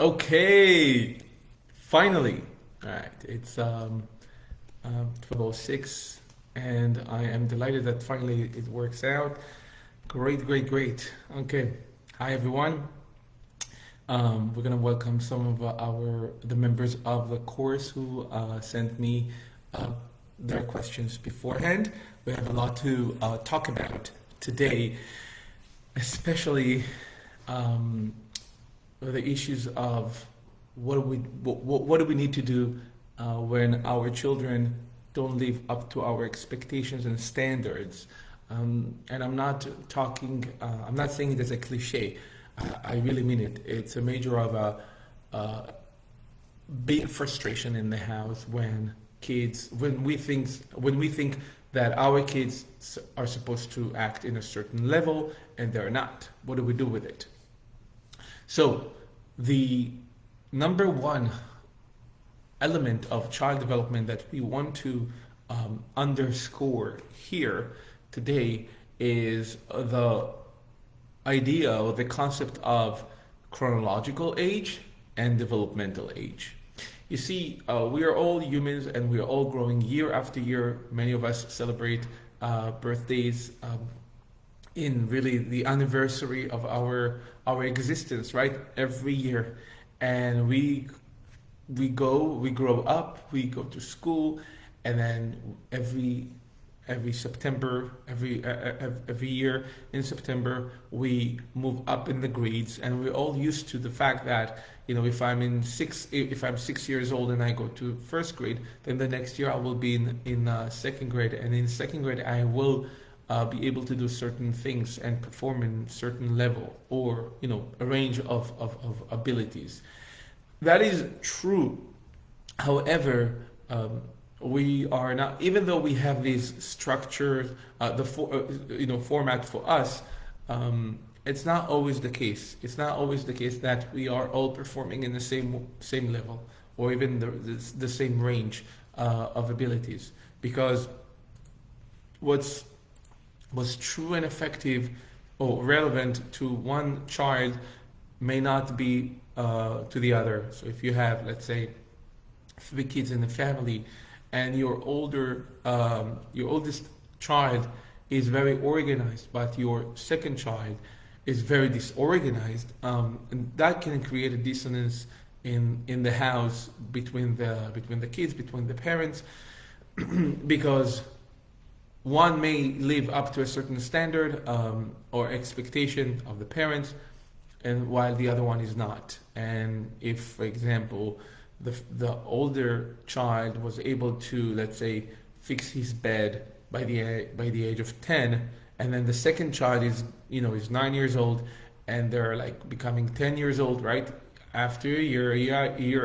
Okay, finally. All right, it's 12:06, and I am delighted that finally it works out. Great, great, great. Okay, hi everyone. We're gonna welcome some of the members of the course who sent me uh, their questions beforehand. We have a lot to talk about today, especially um, the issues of what do we need to do when our children don't live up to our expectations and standards. And I'm not talking. I'm not saying it as a cliche. I really mean it. It's a major of a big frustration in the house when when we think that our kids are supposed to act in a certain level and they're not. What do we do with it? So, the number one element of child development that we want to underscore here today is the idea or the concept of chronological age and developmental age. You see, we are all humans and we are all growing year after year. Many of us celebrate birthdays in really the anniversary of our existence, right? Every year, and we grow up, we go to school, and then every September, every year in September, we move up in the grades, and we're all used to the fact that if I'm 6 years old and I go to first grade, then the next year I will be in second grade, and in second grade I will be able to do certain things and perform in certain level or a range of abilities. That is true. However, we are not, even though we have these structures, format for us, it's not always the case. It's not always the case that we are all performing in the same level or even the same range of abilities. Because what's true and effective or relevant to one child may not be to the other. So if you have, let's say, three kids in the family, and your oldest child is very organized, but your second child is very disorganized, and that can create a dissonance in the house between the kids, between the parents, because one may live up to a certain standard or expectation of the parents, and while the other one is not. And if, for example, the older child was able to, let's say, fix his bed by the age of 10, and then the second child is 9 years old, and they're like becoming 10 years old, right? After a year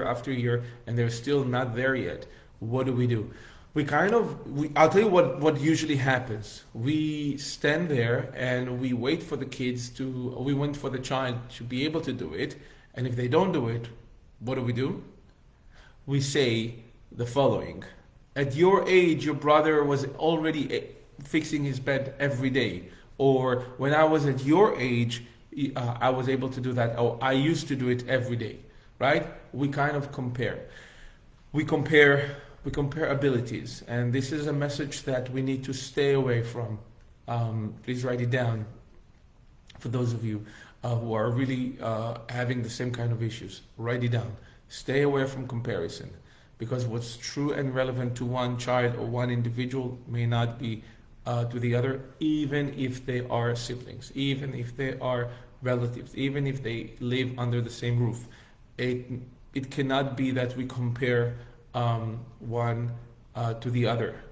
after year, and they're still not there yet. What do we do? I'll tell you what usually happens. We stand there and we wait for we wait for the child to be able to do it. And if they don't do it, what do? We say the following. At your age, your brother was already fixing his bed every day. Or when I was at your age, I was able to do that. Or I used to do it every day, right? We kind of compare. We compare we compare abilities, and this is a message that we need to stay away from. Please write it down for those of you who are really having the same kind of issues. Write it down. Stay away from comparison, because what's true and relevant to one child or one individual may not be to the other, even if they are siblings, even if they are relatives, even if they live under the same roof. It cannot be that we compare one to the other.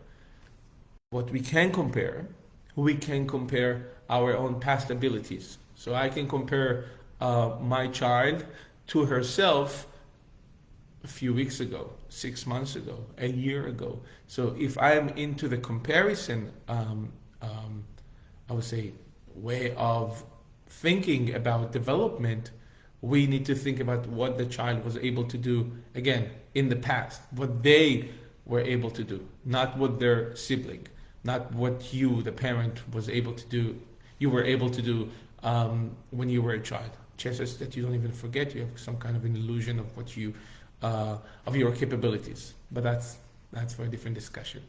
What we can compare our own past abilities. So I can compare my child to herself a few weeks ago, 6 months ago, a year ago. So if I'm into the comparison, I would say, way of thinking about development, we need to think about what the child was able to do, again, in the past, what they were able to do, not what their sibling, not what you, the parent, was able to do, you were able to do when you were a child. chances that you don't even forget. You have some kind of an illusion of what you of your capabilities. But that's for a different discussion.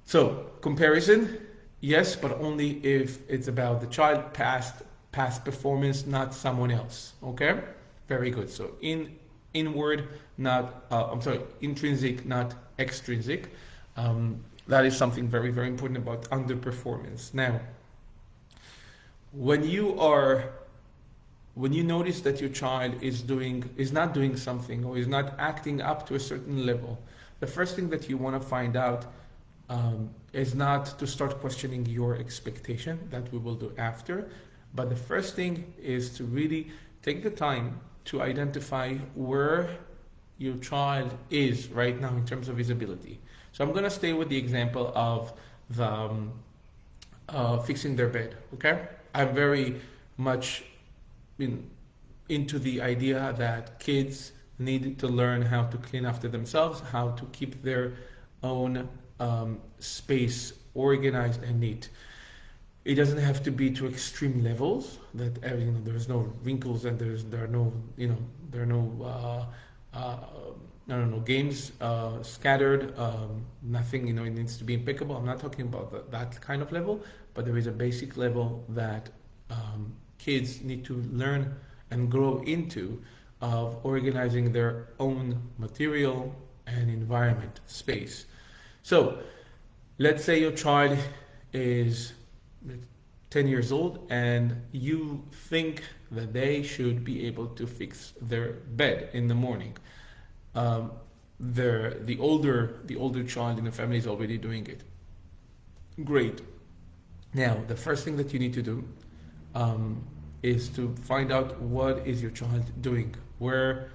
So comparison, yes, but only if it's about the child past performance, not someone else. Okay, very good. So inward, not I'm sorry, intrinsic, not extrinsic. That is something very very important about underperformance. Now, when you notice that your child is not doing something or is not acting up to a certain level, the first thing that you want to find out is not to start questioning your expectation. That we will do after. But the first thing is to really take the time to identify where your child is right now in terms of his ability. So I'm going to stay with the example of the fixing their bed. Okay, I'm very much into the idea that kids need to learn how to clean after themselves, how to keep their own space organized and neat. It doesn't have to be to extreme levels that there's no wrinkles and there are no I don't know, games scattered, nothing, it needs to be impeccable. I'm not talking about that kind of level, but there is a basic level that kids need to learn and grow into of organizing their own material and environment, space. So let's say your child is 10 years old and you think that they should be able to fix their bed in the morning. The older child in the family is already doing it. Great. Now, the first thing that you need to do is to find out what is your child doing. What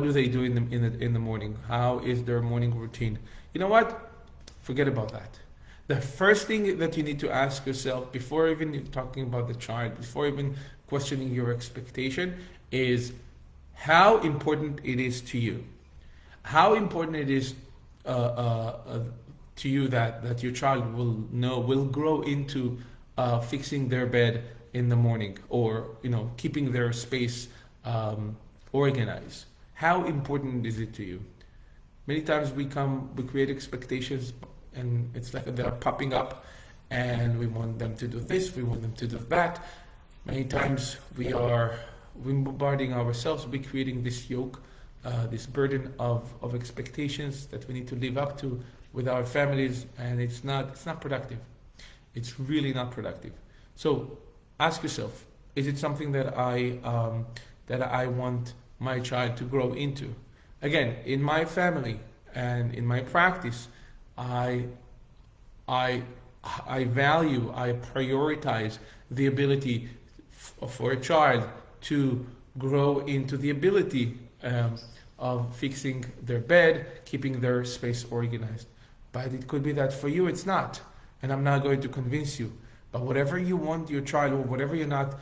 do they do in the morning? How is their morning routine? You know what? Forget about that. The first thing that you need to ask yourself before even talking about the child, before even questioning your expectation, is how important it is to you. How important it is to you that your child will grow into fixing their bed in the morning, or keeping their space organized. How important is it to you? Many times we create expectations, and it's like they're popping up, and we want them to do this, we want them to do that. Many times we're bombarding ourselves, we're creating this yoke, this burden of expectations that we need to live up to with our families, and it's not productive. It's really not productive. So ask yourself: is it something that I want my child to grow into? Again, in my family and in my practice, I value, I prioritize the ability for a child to grow into the ability of fixing their bed, keeping their space organized. But it could be that for you it's not, and I'm not going to convince you. But whatever you want your child, or whatever you're not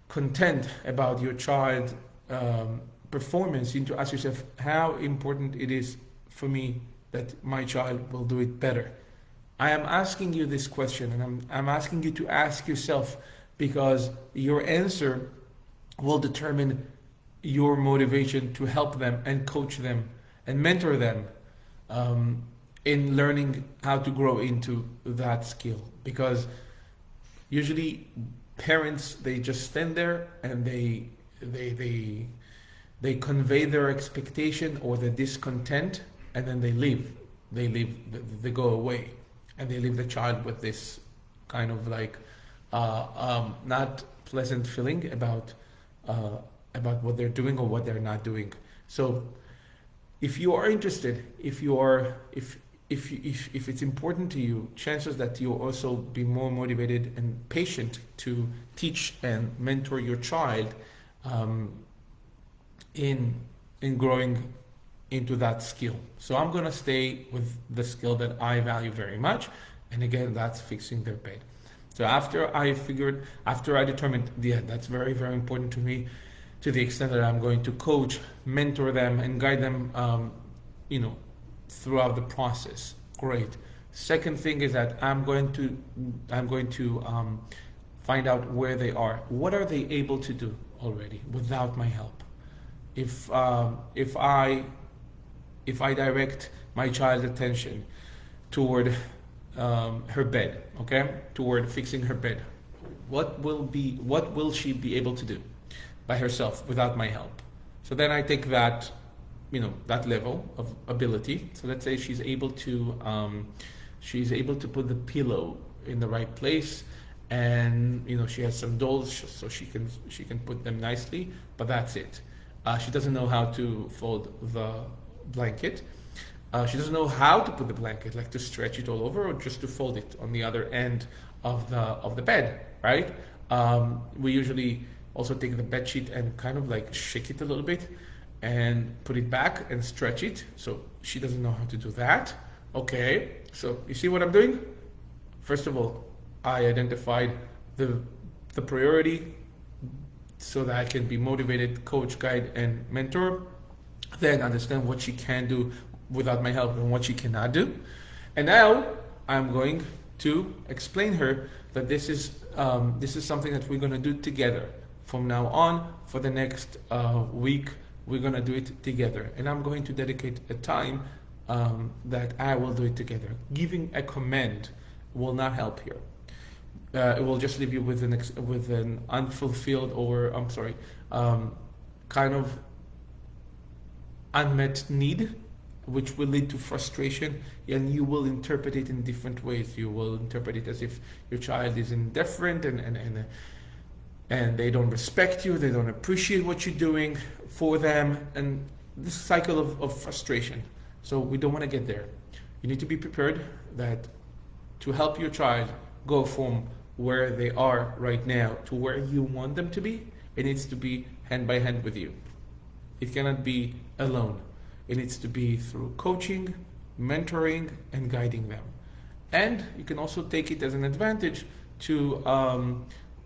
content about your child performance, you need to ask yourself how important it is for me that my child will do it better. I am asking you this question, and I'm asking you to ask yourself, because your answer will determine your motivation to help them and coach them and mentor them in learning how to grow into that skill. Because usually parents, they just stand there and they convey their expectation or their discontent, and then they leave. They go away, and they leave the child with this kind of like not pleasant feeling about what they're doing or what they're not doing. So if you are interested, if it's important to you, chances that you'll also be more motivated and patient to teach and mentor your child in growing into that skill. So I'm gonna stay with the skill that I value very much, and again, that's fixing their bed. So after I determined, yeah, that's very, very important to me, to the extent that I'm going to coach, mentor them, and guide them, throughout the process. Great. Second thing is that I'm going to find out where they are. What are they able to do already without my help? If if I direct my child's attention toward her bed, okay, toward fixing her bed, what will she be able to do by herself without my help? So then I take that, that level of ability. So let's say she's able to put the pillow in the right place, and she has some dolls, so she can put them nicely, but that's it. She doesn't know how to fold the blanket. She doesn't know how to put the blanket, like to stretch it all over or just to fold it on the other end of the bed, right? We usually also take the bed sheet and kind of like shake it a little bit and put it back and stretch it. So she doesn't know how to do that. Okay, so you see what I'm doing? First of all, I identified the priority so that I can be motivated, coach, guide, and mentor. Then understand what she can do without my help and what she cannot do. And now I'm going to explain her that this is something that we're going to do together. From now on, for the next week, we're going to do it together. And I'm going to dedicate a time that I will do it together. Giving a command will not help here. It will just leave you with an unfulfilled, or I'm sorry, kind of unmet need, which will lead to frustration, and you will interpret it in different ways. You will interpret it as if your child is indifferent and they don't respect you, they don't appreciate what you're doing for them, and this cycle of frustration. So we don't want to get there. You need to be prepared that to help your child go from where they are right now to where you want them to be, it needs to be hand by hand with you. It cannot be alone. It needs to be through coaching, mentoring, and guiding them. And you can also take it as an advantage to,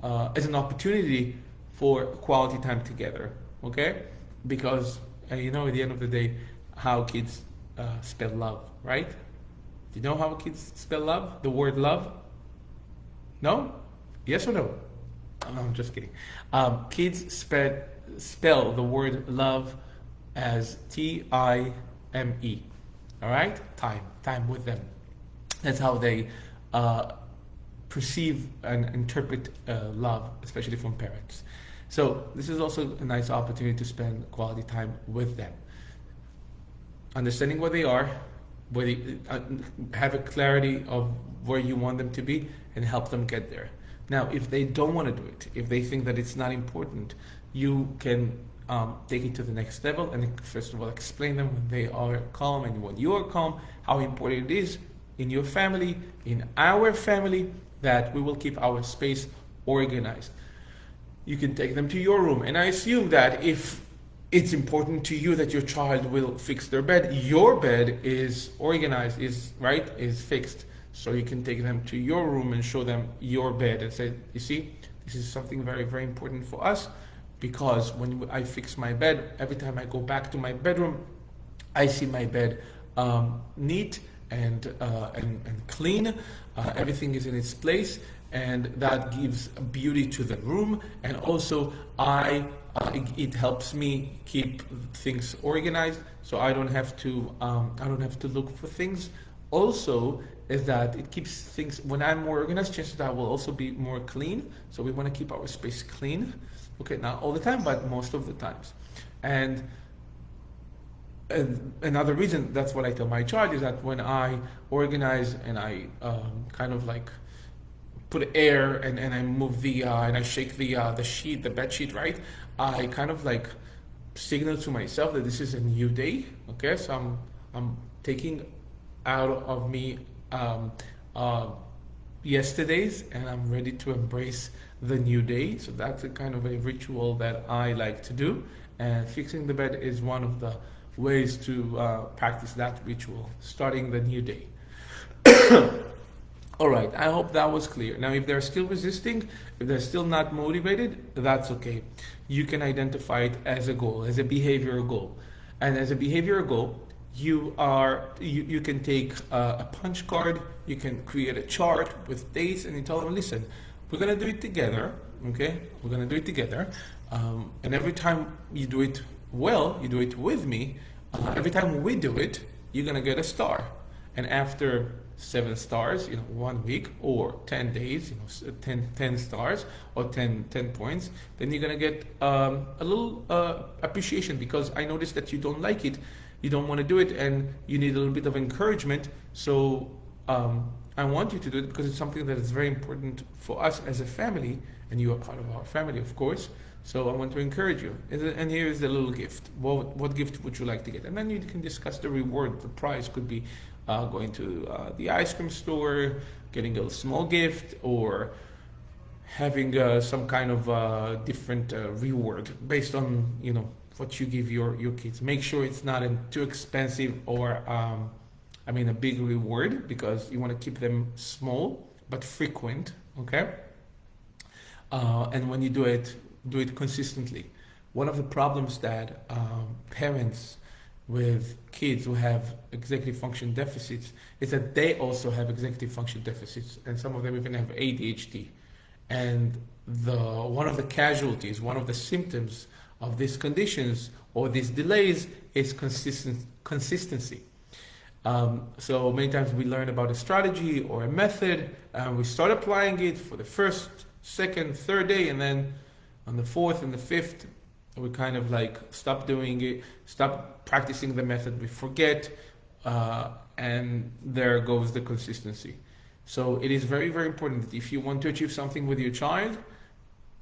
as an opportunity for quality time together, okay? Because, at the end of the day, how kids spell love, right? Do you know how kids spell love? The word love? No? Yes or no? Oh, I'm just kidding. Kids spell the word love as Time. All right? Time with them. That's how they perceive and interpret love, especially from parents. So this is also a nice opportunity to spend quality time with them. Understanding where they are, have a clarity of where you want them to be, and help them get there. Now, if they don't want to do it, if they think that it's not important, you can take it to the next level and first of all explain them when they are calm and when you are calm, how important it is in your family, in our family, that we will keep our space organized. You can take them to your room, and I assume that if it's important to you that your child will fix their bed, your bed is organized, is fixed. So you can take them to your room and show them your bed and say, you see, this is something very, very important for us, because when I fix my bed, every time I go back to my bedroom, I see my bed neat and clean. Everything is in its place, and that gives beauty to the room. And also, it helps me keep things organized, so I don't have to look for things. Also, is that it keeps things, when I'm more organized, chances that I will also be more clean. So we want to keep our space clean. Okay, not all the time, but most of the times. And another reason, that's what I tell my child, is that when I organize and I kind of like put air and I move and I shake the bed sheet, right? I kind of like signal to myself that this is a new day. Okay, so I'm taking out of me yesterday's, and I'm ready to embrace the new day. So that's a kind of a ritual that I like to do, and fixing the bed is one of the ways to practice that ritual, starting the new day. All right, I hope that was clear. Now, if they're still resisting, if they're still not motivated, that's okay. You can identify it as a goal, as a behavioral goal. And as a behavioral goal, you can take a punch card, you can create a chart with dates, and you tell them, listen, We're gonna do it together, okay? We're gonna do it together, and every time you do it well, you do it with me. Every time we do it, you're gonna get a star, and after 7 stars, 1 week or 10 days, 10 stars or 10 points, then you're gonna get a little appreciation because I noticed that you don't like it, you don't want to do it, and you need a little bit of encouragement. So I want you to do it because it's something that is very important for us as a family, and you are part of our family, of course. So I want to encourage you. And here is the little gift. What gift would you like to get? And then you can discuss the reward. The prize could be going to the ice cream store, getting a small gift, or having some kind of different reward based on what you give your kids. Make sure it's not too expensive or a big reward because you want to keep them small but frequent. Okay, and when you do it consistently. One of the problems that parents with kids who have executive function deficits is that they also have executive function deficits, and some of them even have ADHD. And one of the casualties, one of the symptoms of these conditions or these delays is consistency. So many times we learn about a strategy or a method, and we start applying it for the first, second, third day, and then on the fourth and the fifth, we kind of like stop doing it, stop practicing the method, we forget, and there goes the consistency. So it is very, very important that if you want to achieve something with your child,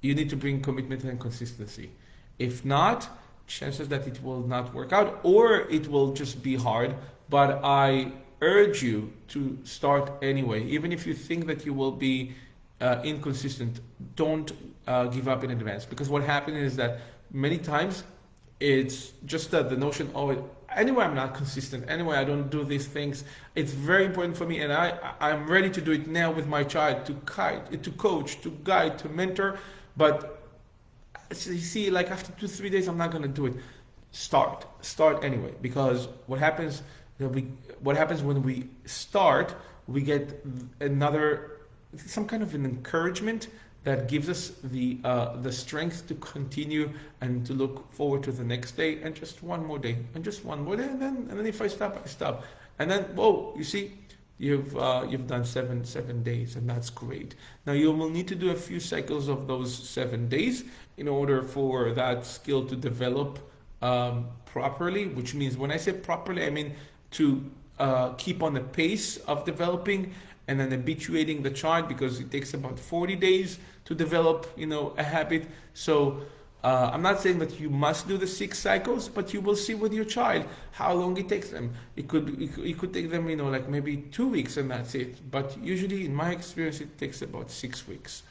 you need to bring commitment and consistency. If not, chances that it will not work out or it will just be hard. But I urge you to start anyway. Even if you think that you will be inconsistent, don't give up in advance. Because what happens is that many times it's just the notion, anyway, I'm not consistent. Anyway, I don't do these things. It's very important for me, and I'm ready to do it now with my child, to coach, to guide, to mentor. But you see, like after 2-3 days, I'm not going to do it. Start anyway, because what happens when we start, we get some kind of an encouragement that gives us the strength to continue and to look forward to the next day and just one more day and then if I stop, I stop, and then you see, you've done seven days, and that's great. Now you will need to do a few cycles of those 7 days in order for that skill to develop properly. Which means, when I say properly, I mean to keep on the pace of developing and then habituating the child, because it takes about 40 days to develop, a habit. So I'm not saying that you must do the 6 cycles, but you will see with your child how long it takes them. It could take them, like maybe 2 weeks and that's it. But usually, in my experience, it takes about 6 weeks.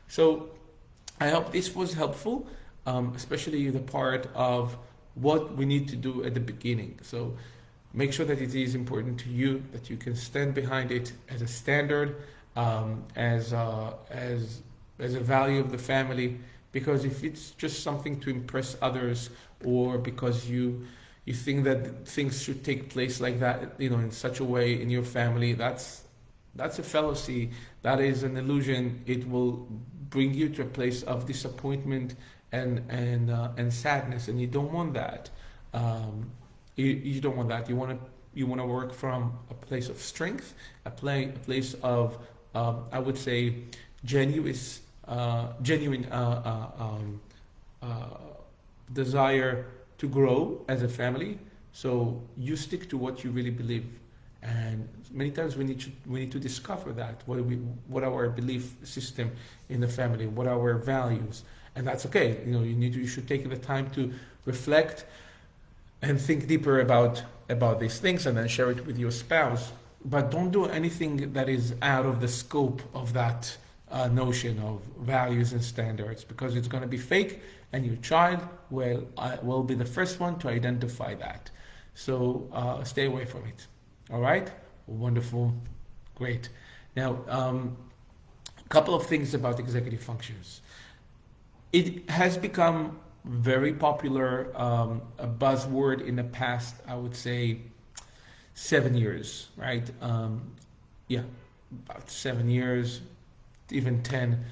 So I hope this was helpful, especially the part of what we need to do at the beginning. So make sure that it is important to you, that you can stand behind it as a standard, as a value of the family. Because if it's just something to impress others, or because you think that things should take place like that, in such a way in your family, that's a fallacy. That is an illusion. It will bring you to a place of disappointment and sadness, and you don't want that. You don't want that. You want to work from a place of strength, a place of I would say genuine desire to grow as a family. So you stick to what you really believe, and many times we need to discover that what our belief system in the family, what our values, and that's okay. You should take the time to reflect and think deeper about these things, and then share it with your spouse. But don't do anything that is out of the scope of that notion of values and standards, because it's going to be fake, and your child will be the first one to identify that. So stay away from it. All right? Wonderful. Great. Now, a couple of things about executive functions. It has become very popular, a buzzword in the past, I would say 7 years, right? About 7 years. even 10,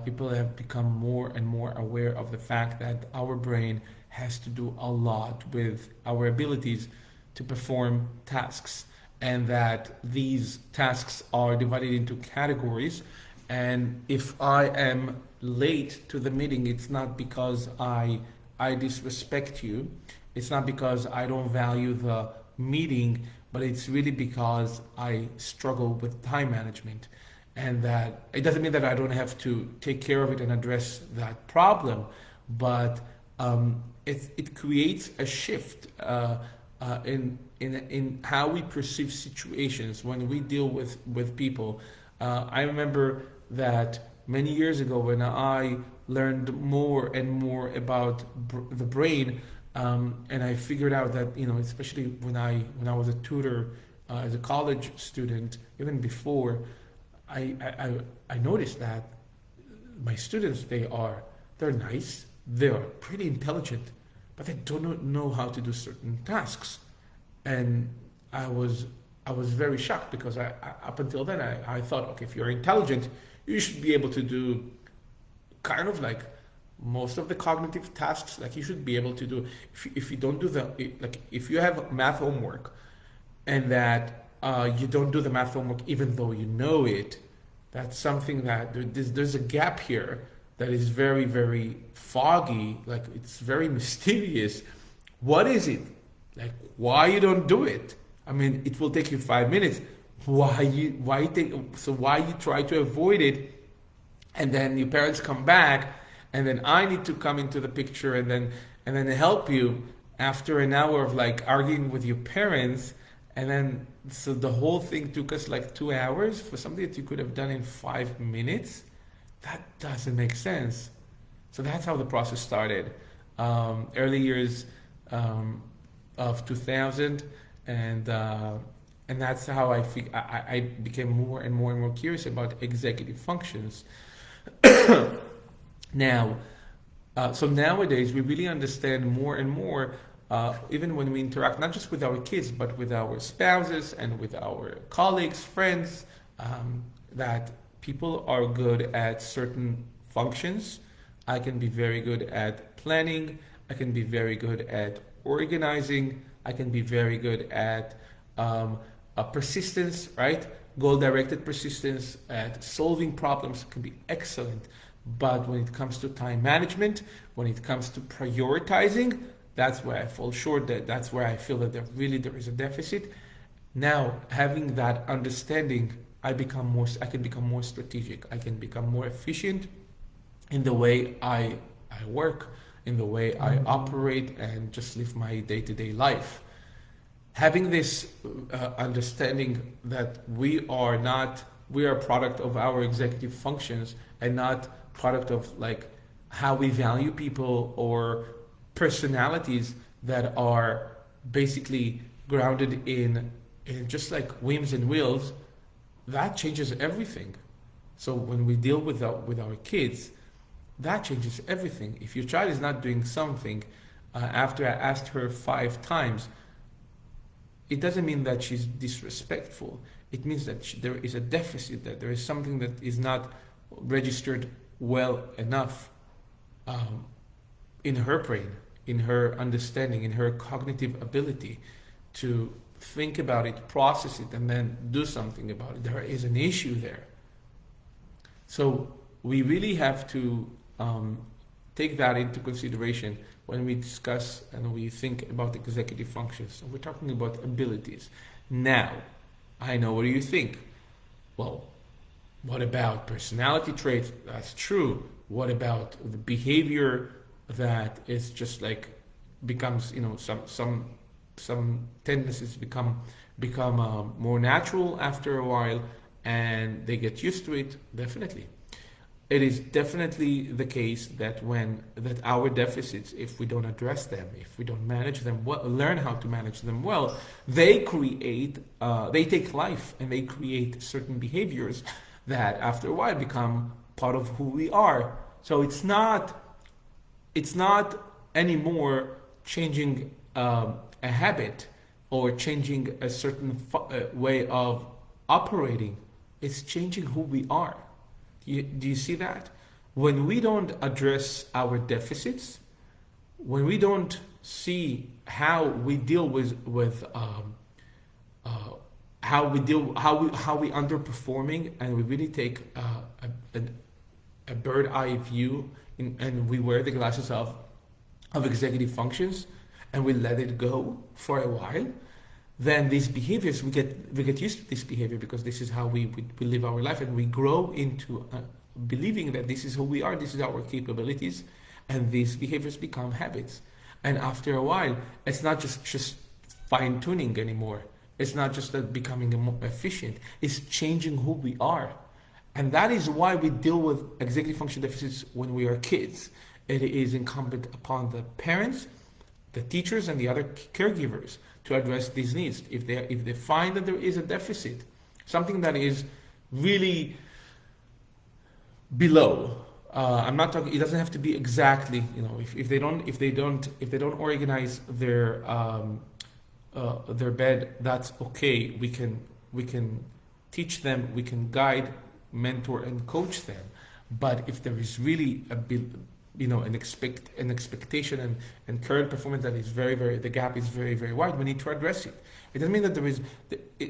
people have become more and more aware of the fact that our brain has to do a lot with our abilities to perform tasks, and that these tasks are divided into categories. And if I am late to the meeting, it's not because I disrespect you, it's not because I don't value the meeting, but it's really because I struggle with time management. And that it doesn't mean that I don't have to take care of it and address that problem, but it creates a shift in how we perceive situations when we deal with people. I remember that many years ago when I learned more and more about the brain, and I figured out that, especially when I was a tutor as a college student, even before, I noticed that my students, they're nice, they're pretty intelligent, but they don't know how to do certain tasks. And I was I was very shocked because up until then I thought, okay, if you're intelligent, you should be able to do kind of like most of the cognitive tasks. Like you should be able to do, if you don't do like if you have math homework and that you don't do the math homework even though you know it, that's something that there's a gap here that is very, very foggy. Like it's very mysterious. What is it? Like why you don't do it? I mean, it will take you 5 minutes. Why you try to avoid it, and then your parents come back, and then I need to come into the picture and then help you after an hour of like arguing with your parents, and then so the whole thing took us like 2 hours for something that you could have done in 5 minutes. That doesn't make sense. So that's how the process started. Early years of 2000, and that's how I became more and more and more curious about executive functions. Now, so nowadays we really understand more and more, even when we interact, not just with our kids, but with our spouses and with our colleagues, friends, that people are good at certain functions. I can be very good at planning. I can be very good at organizing. I can be very good at persistence, right? Goal-directed persistence, at solving problems can be excellent. But when it comes to time management, when it comes to prioritizing, that's where I fall short. That's where I feel that there is a deficit. Now, having that understanding, I can become more strategic. I can become more efficient in the way I work, in the way I operate, and just live my day-to-day life. Having this understanding that we are a product of our executive functions and not product of like how we value people or personalities that are basically grounded in just like whims and wills, that changes everything. So when we deal with our kids, that changes everything. If your child is not doing something after I asked her 5 times, it doesn't mean that she's disrespectful. It means that there is a deficit, that there is something that is not registered well enough in her brain, in her understanding, in her cognitive ability to think about it, process it, and then do something about it. There is an issue there. So we really have to take that into consideration when we discuss and we think about executive functions. So we're talking about abilities. Now, I know what do you think? Well, what about personality traits? That's true. What about the behavior that is just like becomes, some tendencies become more natural after a while, and they get used to it? Definitely. It is definitely the case that our deficits, if we don't address them, if we don't manage them well, learn how to manage them well, they take life and they create certain behaviors that after a while become part of who we are. So it's not anymore changing a habit or changing a certain way of operating. It's changing who we are. Do you see that? When we don't address our deficits, when we don't see how we deal with uh, how we underperforming, and we really take a bird eye view and we wear the glasses of executive functions and we let it go for a while, then these behaviors we get used to this behavior because this is how we live our life, and we grow into believing that this is who we are, this is our capabilities, and these behaviors become habits. And after a while, it's not just fine tuning anymore. It's not just that becoming more efficient. It's changing who we are. And that is why we deal with executive function deficits when we are kids. It is incumbent upon the parents, the teachers, and the other caregivers to address these needs. If they find that there is a deficit, something that is really below. I'm not talking. It doesn't have to be exactly. If they don't organize their bed, that's okay. We can teach them. We can guide, mentor, and coach them. But if there is really a bit, an expectation and current performance that is the gap is very, very wide, we need to address it. It doesn't mean that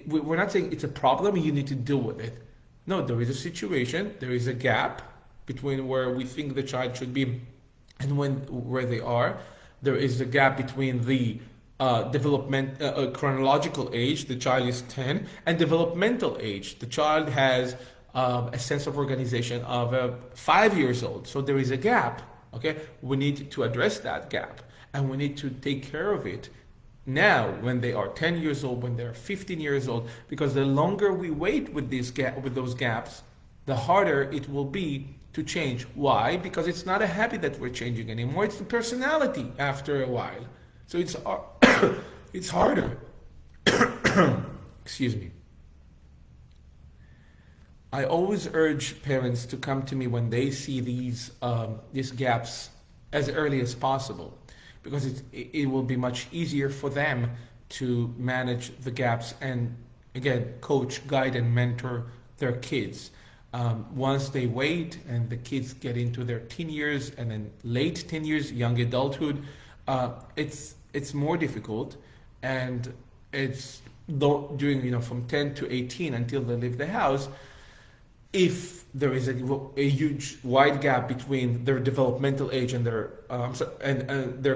we're not saying it's a problem, you need to deal with it. No, there is a situation, there is a gap between where we think the child should be and where they are. There is a gap between the chronological age, the child is 10, and developmental age. The child has a sense of organization of 5 years old. So there is a gap. Okay, we need to address that gap, and we need to take care of it now when they are 10 years old, when they're 15 years old, because the longer we wait with those gaps, the harder it will be to change. Why? Because it's not a habit that we're changing anymore. It's the personality after a while. So it's harder. Excuse me. I always urge parents to come to me when they see these gaps as early as possible, because it will be much easier for them to manage the gaps and, again, coach, guide, and mentor their kids. Once they wait and the kids get into their teen years and then late teen years, young adulthood, it's more difficult, and it's during from 10 to 18 until they leave the house. If there is a huge wide gap between their developmental age and their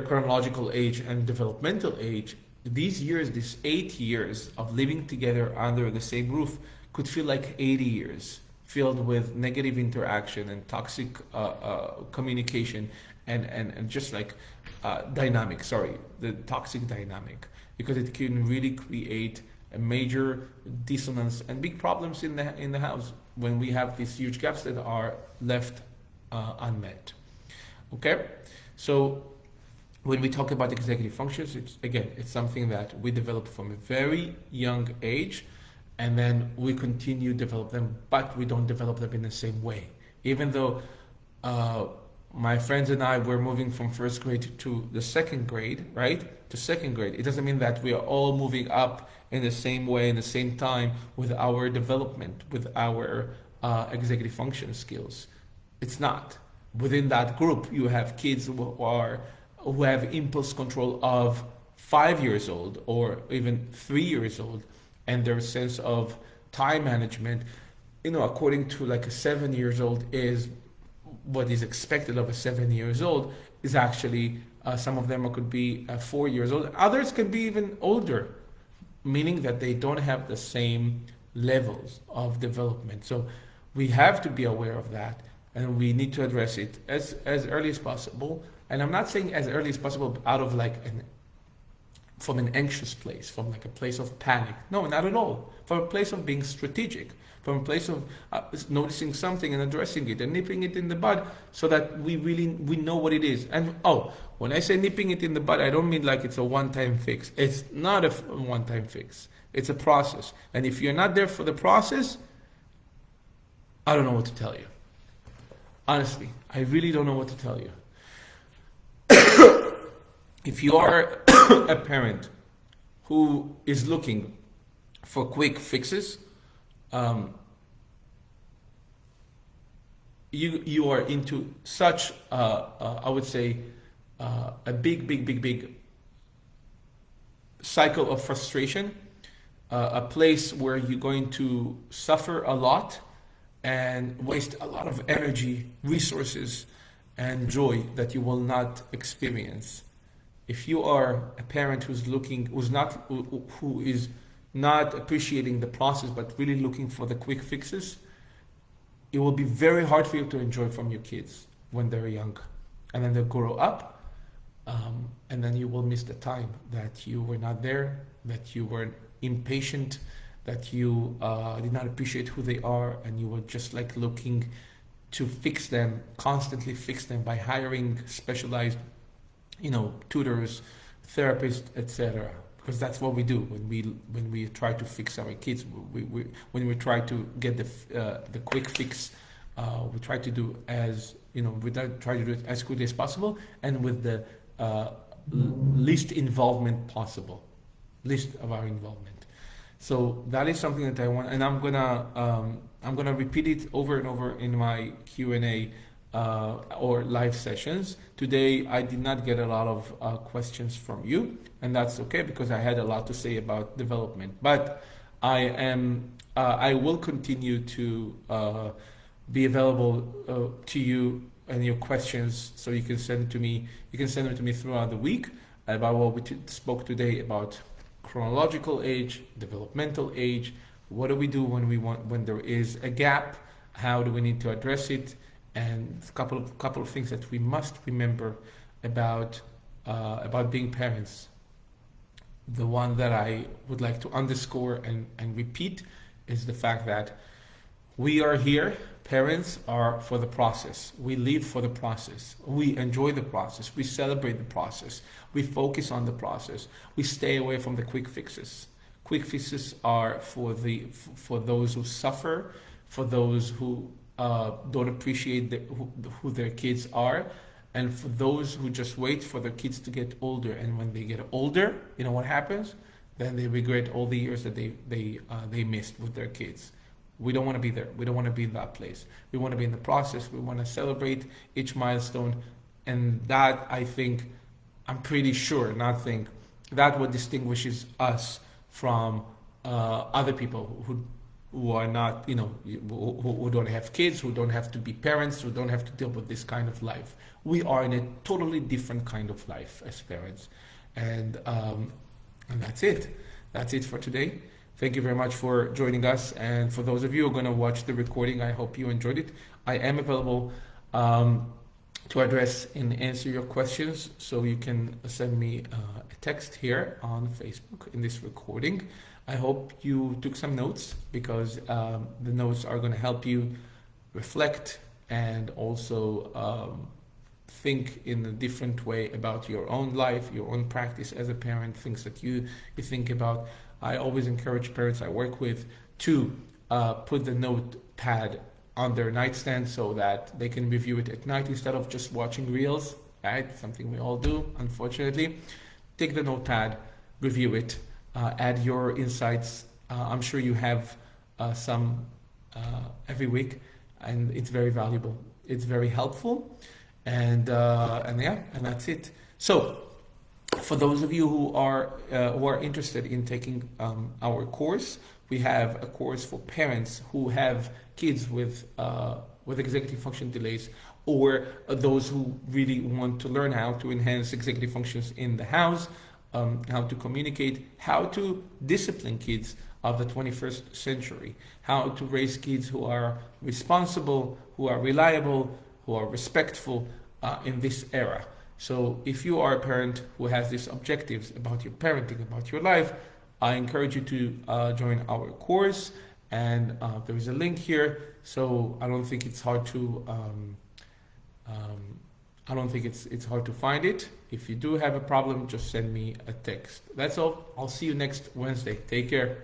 chronological age and developmental age, these 8 years of living together under the same roof could feel like 80 years, filled with negative interaction and toxic communication and just like the toxic dynamic, because it can really create a major dissonance and big problems in the house when we have these huge gaps that are left unmet. Okay, so when we talk about executive functions, it's something that we develop from a very young age, and then we continue to develop them, but we don't develop them in the same way. Even though my friends and I were moving from first grade to the second grade, right? To second grade. It doesn't mean that we are all moving up in the same way, in the same time, with our development, with our executive function skills. It's not. Within that group, you have kids who have impulse control of 5 years old or even 3 years old, and their sense of time management, according to like a 7 years old, is what is expected of a 7 years old is actually some of them could be 4 years old. Others can be even older, meaning that they don't have the same levels of development. So we have to be aware of that, and we need to address it as early as possible. And I'm not saying as early as possible out of from an anxious place, from like a place of panic. No, not at all. From a place of being strategic, from a place of noticing something and addressing it and nipping it in the bud, so that we know what it is. And when I say nipping it in the bud, I don't mean like it's a one-time fix. It's not a one-time fix. It's a process. And if you're not there for the process, I don't know what to tell you. Honestly, I really don't know what to tell you. If you are a parent who is looking for quick fixes, you are into such I would say a big cycle of frustration, a place where you're going to suffer a lot and waste a lot of energy, resources, and joy that you will not experience. If you are a parent who is not appreciating the process but really looking for the quick fixes, it will be very hard for you to enjoy from your kids when they're young, and then they'll grow up, and then you will miss the time that you were not there, that you were impatient, that you did not appreciate who they are, and you were just like looking to fix them, constantly fix them by hiring specialized, tutors, therapists, etc. Because that's what we do when we try to fix our kids. When we try to get the quick fix, we try to do try to do it as quickly as possible and with the least involvement possible, least of our involvement. So that is something that I want, and I'm gonna repeat it over and over in my Q&A or live sessions. Today I did not get a lot of questions from you, and that's okay because I had a lot to say about development. But I will continue to be available to you and your questions, so you can send to me. You can send them to me throughout the week about what we spoke today about chronological age, developmental age. What do we do when there is a gap? How do we need to address it? And a couple of things that we must remember about being parents. The one that I would like to underscore and repeat is the fact that we are here. Parents are for the process. We live for the process. We enjoy the process. We celebrate the process. We focus on the process. We stay away from the quick fixes. Quick fixes are for those who suffer, for those who don't appreciate who their kids are, and for those who just wait for their kids to get older. And when they get older, you know what happens? Then they regret all the years that they missed with their kids. We don't want to be there. We don't want to be in that place. We want to be in the process. We want to celebrate each milestone, and that I'm pretty sure, that what distinguishes us from other people who are not, who don't have kids, who don't have to be parents, who don't have to deal with this kind of life. We are in a totally different kind of life as parents, and that's it. That's it for today. Thank you very much for joining us, and for those of you who are going to watch the recording, I hope you enjoyed it. I am available to address and answer your questions, so you can send me a text here on Facebook in this recording. I hope you took some notes, because the notes are going to help you reflect and also think in a different way about your own life, your own practice as a parent, things that you think about. I always encourage parents I work with to put the notepad on their nightstand so that they can review it at night instead of just watching reels, right? Something we all do, unfortunately. Take the notepad, review it, add your insights. I'm sure you have some every week, and it's very valuable. It's very helpful, and that's it. So, for those of you who are interested in taking our course, we have a course for parents who have kids with executive function delays, or those who really want to learn how to enhance executive functions in the house, how to communicate, how to discipline kids of the 21st century, how to raise kids who are responsible, who are reliable, who are respectful in this era. So if you are a parent who has these objectives about your parenting, about your life, I encourage you to join our course, and there is a link here. So I don't think it's hard to it's hard to find it. If you do have a problem, just send me a text. That's all. I'll see you next Wednesday. Take care.